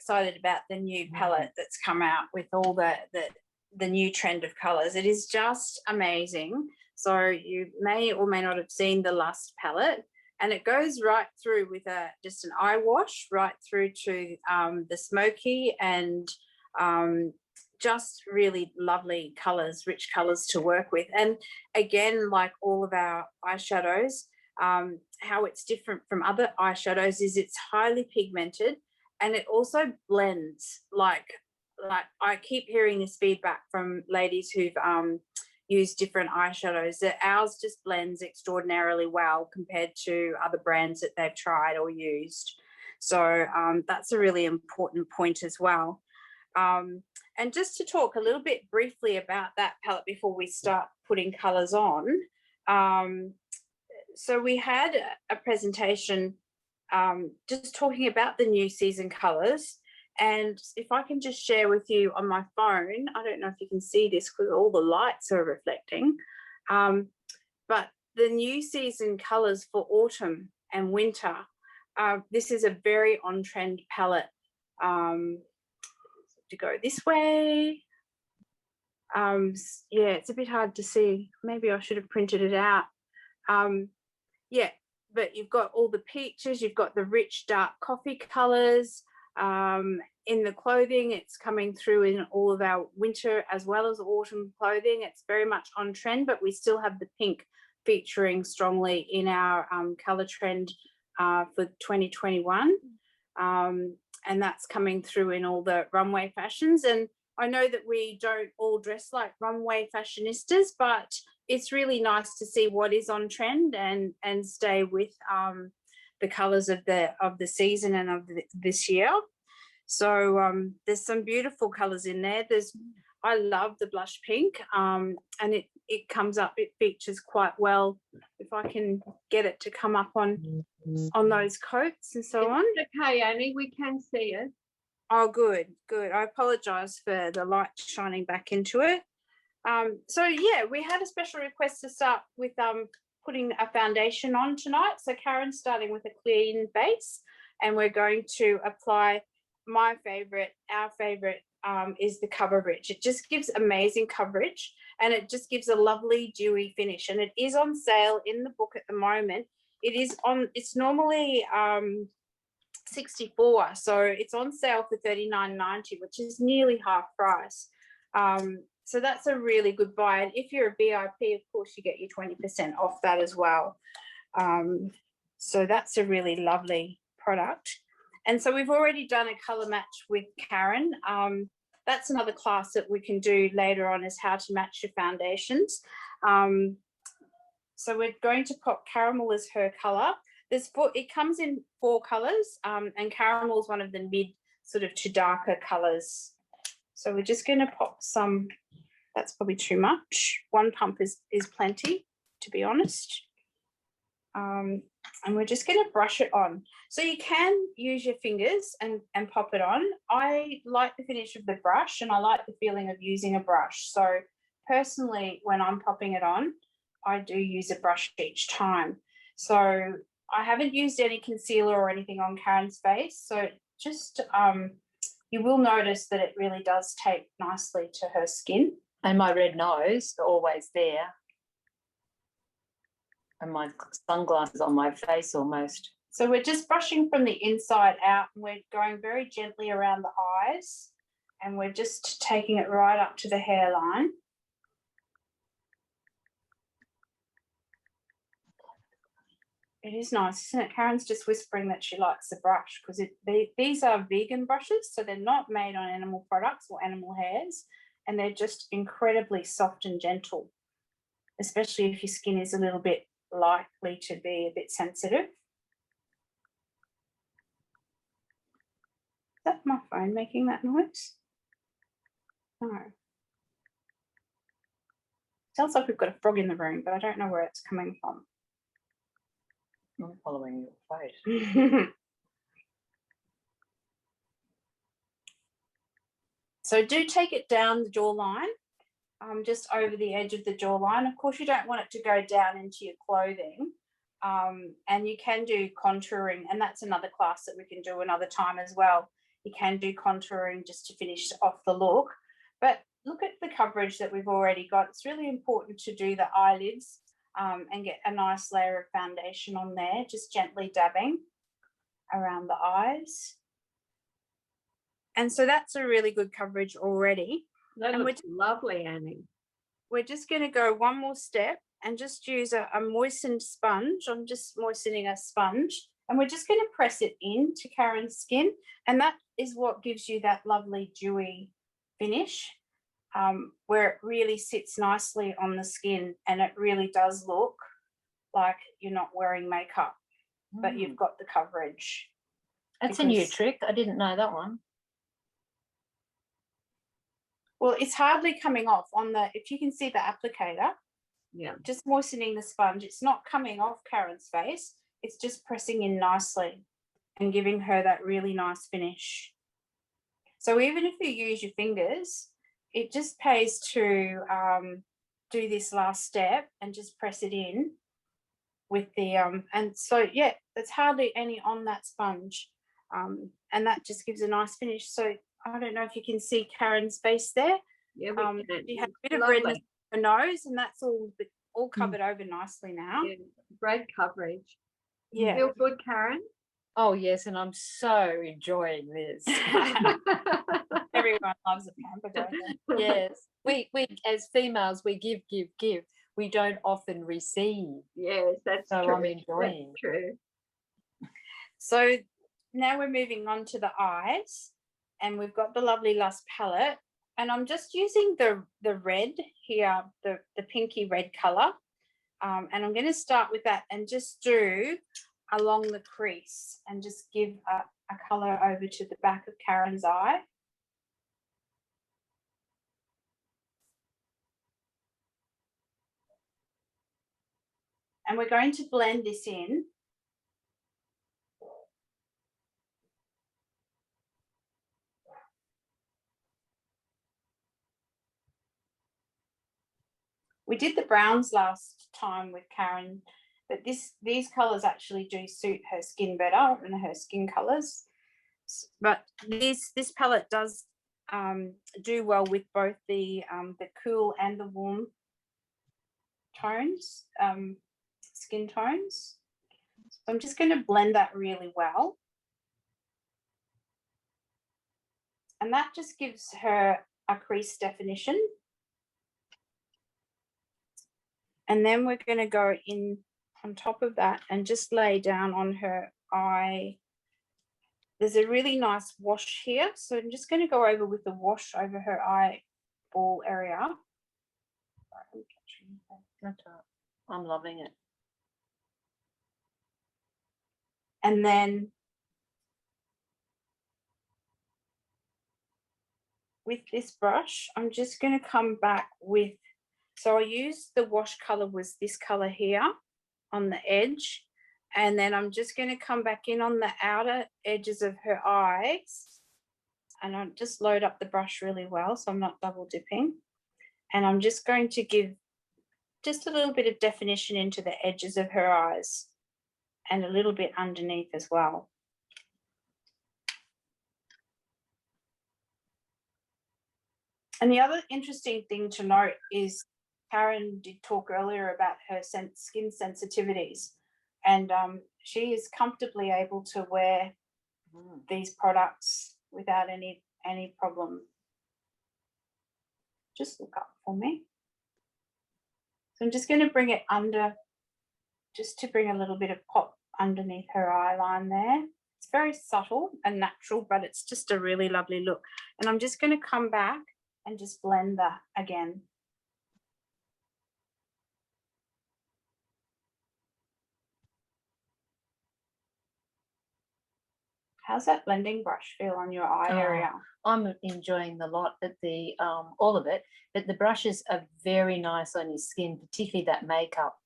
excited about the new palette that's come out with all the new trend of colors. It is just amazing. So you may or may not have seen the Lust palette, and it goes right through with just an eye wash right through to the smoky and just really lovely colors, rich colors to work with. And again, like all of our eyeshadows, how it's different from other eyeshadows is it's highly pigmented, and it also blends. Like I keep hearing this feedback from ladies who've used different eyeshadows, that ours just blends extraordinarily well compared to other brands that they've tried or used. So that's a really important point as well. And just to talk a little bit briefly about that palette before we start putting colours on. So we had a presentation just talking about the new season colours. And if I can just share with you on my phone, I don't know if you can see this because all the lights are reflecting, but the new season colours for autumn and winter, this is a very on-trend palette. To go this way. Yeah, it's a bit hard to see. Maybe I should have printed it out. Yeah, but you've got all the peaches, you've got the rich dark coffee colours. In the clothing, it's coming through in all of our winter as well as autumn clothing. It's very much on trend, but we still have the pink featuring strongly in our colour trend for 2021. And that's coming through in all the runway fashions. And I know that we don't all dress like runway fashionistas, but it's really nice to see what is on trend and stay with the colours of the season and of this year. So there's some beautiful colours in there. I love the blush pink, and it comes up, it features quite well. If I can get it to come up on those coats and so on. Okay, Annie, we can see it. Oh, good. I apologise for the light shining back into it. So yeah, we had a special request to start with putting a foundation on tonight. So Karen's starting with a clean base, and we're going to apply our favourite is the coverage. It just gives amazing coverage, and it just gives a lovely dewy finish. And it is on sale in the book at the moment. It's normally $64, so it's on sale for $39.90, which is nearly half price. So that's a really good buy. And if you're a VIP, of course, you get your 20% off that as well. So that's a really lovely product. And so we've already done a colour match with Karen. That's another class that we can do later on, is how to match your foundations. So we're going to pop caramel as her colour. It comes in 4 colours, and caramel is one of the mid sort of to darker colours. So we're just going to pop some. That's probably too much. 1 pump is plenty, to be honest. And we're just going to brush it on. So you can use your fingers and pop it on. I like the finish of the brush, and I like the feeling of using a brush. So personally, when I'm popping it on, I do use a brush each time. So I haven't used any concealer or anything on Karen's face. So just you will notice that it really does take nicely to her skin. And my red nose are always there. And my sunglasses on my face almost. So we're just brushing from the inside out, and we're going very gently around the eyes, and we're just taking it right up to the hairline. It is nice, isn't it? Karen's just whispering that she likes the brush because these are vegan brushes, so they're not made on animal products or animal hairs, and they're just incredibly soft and gentle, especially if your skin is a little bit likely to be a bit sensitive. Is that my phone making that noise? No. Sounds like we've got a frog in the room, but I don't know where it's coming from. I'm following your face. So do take it down the jawline, just over the edge of the jawline. Of course, you don't want it to go down into your clothing. And you can do contouring, and that's another class that we can do another time as well. You can do contouring just to finish off the look. But look at the coverage that we've already got. It's really important to do the eyelids and get a nice layer of foundation on there, just gently dabbing around the eyes. And so that's a really good coverage already. That And looks lovely, Annie. We're just going to go one more step and just use a moistened sponge. I'm just moistening a sponge, and we're just going to press it into Karen's skin, and that is what gives you that lovely dewy finish, where it really sits nicely on the skin, and it really does look like you're not wearing makeup, but you've got the coverage. That's a new trick. I didn't know that one. Well, it's hardly coming off on the, if you can see the applicator, Yeah. just moistening the sponge. It's not coming off Karen's face. It's just pressing in nicely and giving her that really nice finish. So even if you use your fingers, it just pays to do this last step and just press it in with the, and so, yeah, there's hardly any on that sponge. And that just gives a nice finish. So I don't know if you can see Karen's face there. Yeah, She had a bit of redness on her nose, and that's all covered over nicely now. Yeah, great coverage. Yeah. Feel good, Karen? Oh, yes, and I'm so enjoying this. Everyone loves a pamper, don't they? Yes. We as females, we give. We don't often receive. Yes, that's So true. I'm enjoying. That's true. So now we're moving on to the eyes, and we've got the Lovely Lust palette, and I'm just using the red here, the pinky red color, and I'm going to start with that and just do along the crease and just give a color over to the back of Karen's eye. And we're going to blend this in. We did the browns last time with Karen, but these colors actually do suit her skin better and her skin colors. But this palette does do well with both the cool and the warm tones, skin tones. So I'm just going to blend that really well. And that just gives her a crease definition. And then we're going to go in on top of that and just lay down on her eye. There's a really nice wash here. So I'm just going to go over with the wash over her eyeball area. I'm loving it. And then with this brush, I'm just going to come back with, so I used the wash color was this color here on the edge. And then I'm just going to come back in on the outer edges of her eyes. And I'll just load up the brush really well so I'm not double dipping. And I'm just going to give just a little bit of definition into the edges of her eyes and a little bit underneath as well. And the other interesting thing to note is Karen did talk earlier about her skin sensitivities, and she is comfortably able to wear these products without any problem. Just look up for me. So I'm just going to bring it under, just to bring a little bit of pop underneath her eye line there. It's very subtle and natural, but it's just a really lovely look. And I'm just going to come back and just blend that again. How's that blending brush feel on your eye area? I'm enjoying the lot, but the all of it. But the brushes are very nice on your skin, particularly that makeup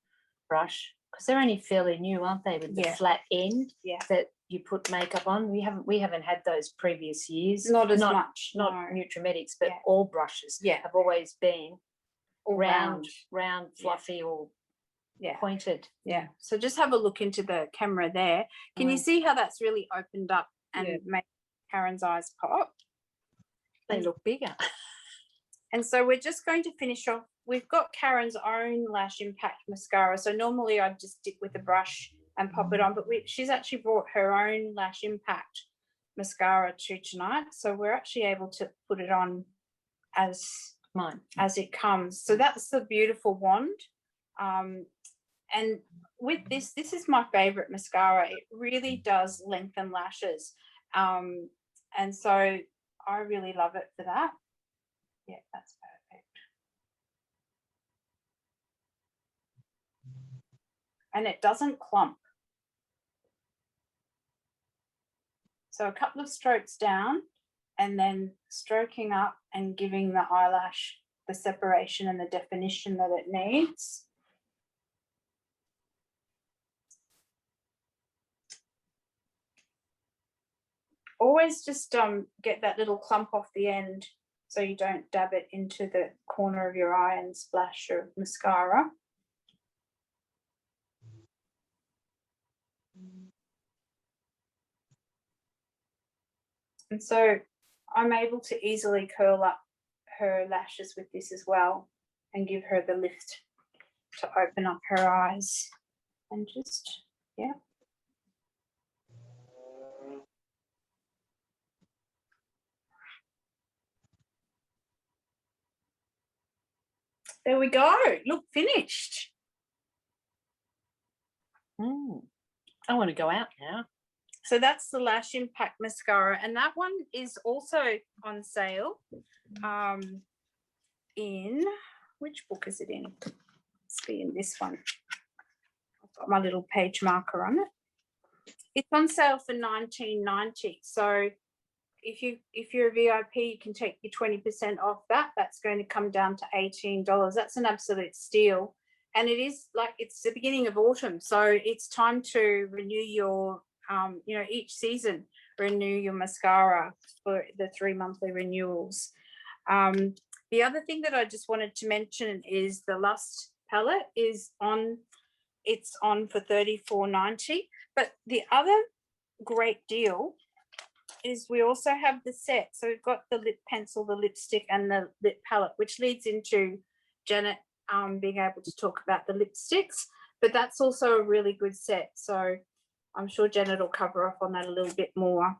brush, because they're only fairly new, aren't they? With the flat end that you put makeup on. We haven't had those previous years. Not as much. Not Nutrimetics, but all brushes have always been round, fluffy, or pointed. Yeah. So just have a look into the camera there. Can you see how that's really opened up and made Karen's eyes pop. They look bigger. And so we're just going to finish off. We've got Karen's own Lash Impact mascara. So normally I'd just stick with the brush and pop it on, but she's actually brought her own Lash Impact mascara to tonight. So we're actually able to put it on as it comes. So that's the beautiful wand. And with this is my favorite mascara. It really does lengthen lashes. And so I really love it for that. Yeah, that's perfect. And it doesn't clump. So a couple of strokes down and then stroking up and giving the eyelash the separation and the definition that it needs. Always just get that little clump off the end so you don't dab it into the corner of your eye and splash your mascara. And so I'm able to easily curl up her lashes with this as well and give her the lift to open up her eyes and just, yeah. There we go. Look, finished. I want to go out now. So that's the Lash Impact mascara, and that one is also on sale. In which book is it in? It's in this one. I've got my little page marker on it. It's on sale for $19.90. So if you're a VIP, you can take your 20% off that. That's going to come down to $18. That's an absolute steal. And it is like it's the beginning of autumn, so it's time to renew your each season renew your mascara for the 3 monthly renewals. The other thing that I just wanted to mention is the Lust palette is on. It's on for $34.90. But the other great deal is we also have the set. So we've got the lip pencil, the lipstick, and the lip palette, which leads into Janet being able to talk about the lipsticks. But that's also a really good set. So I'm sure Janet will cover off on that a little bit more.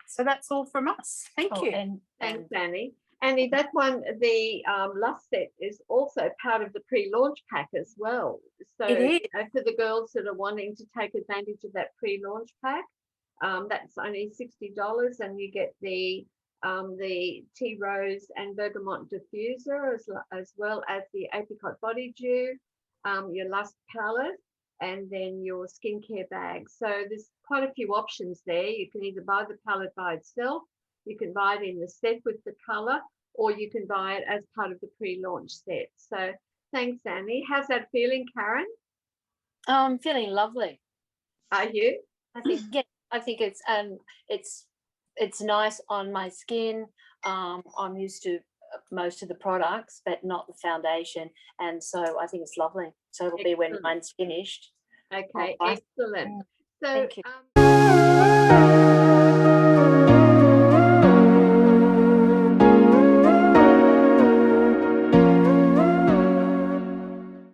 So that's all from us. Thank you. And thanks, Annie. Annie, that one, the Lust set is also part of the pre-launch pack as well. So for the girls that are wanting to take advantage of that pre-launch pack, that's only $60, and you get the tea rose and bergamot diffuser as well as the apricot body dew, your Lust palette, and then your skincare bag. So there's quite a few options there. You can either buy the palette by itself, you can buy it in the set with the color, or you can buy it as part of the pre-launch set. So thanks, Annie. How's that feeling, Karen? I'm feeling lovely. Are you? I think it's nice on my skin. I'm used to most of the products, but not the foundation, and so I think it's lovely. So it'll be when mine's finished. Okay, excellent. So thank you.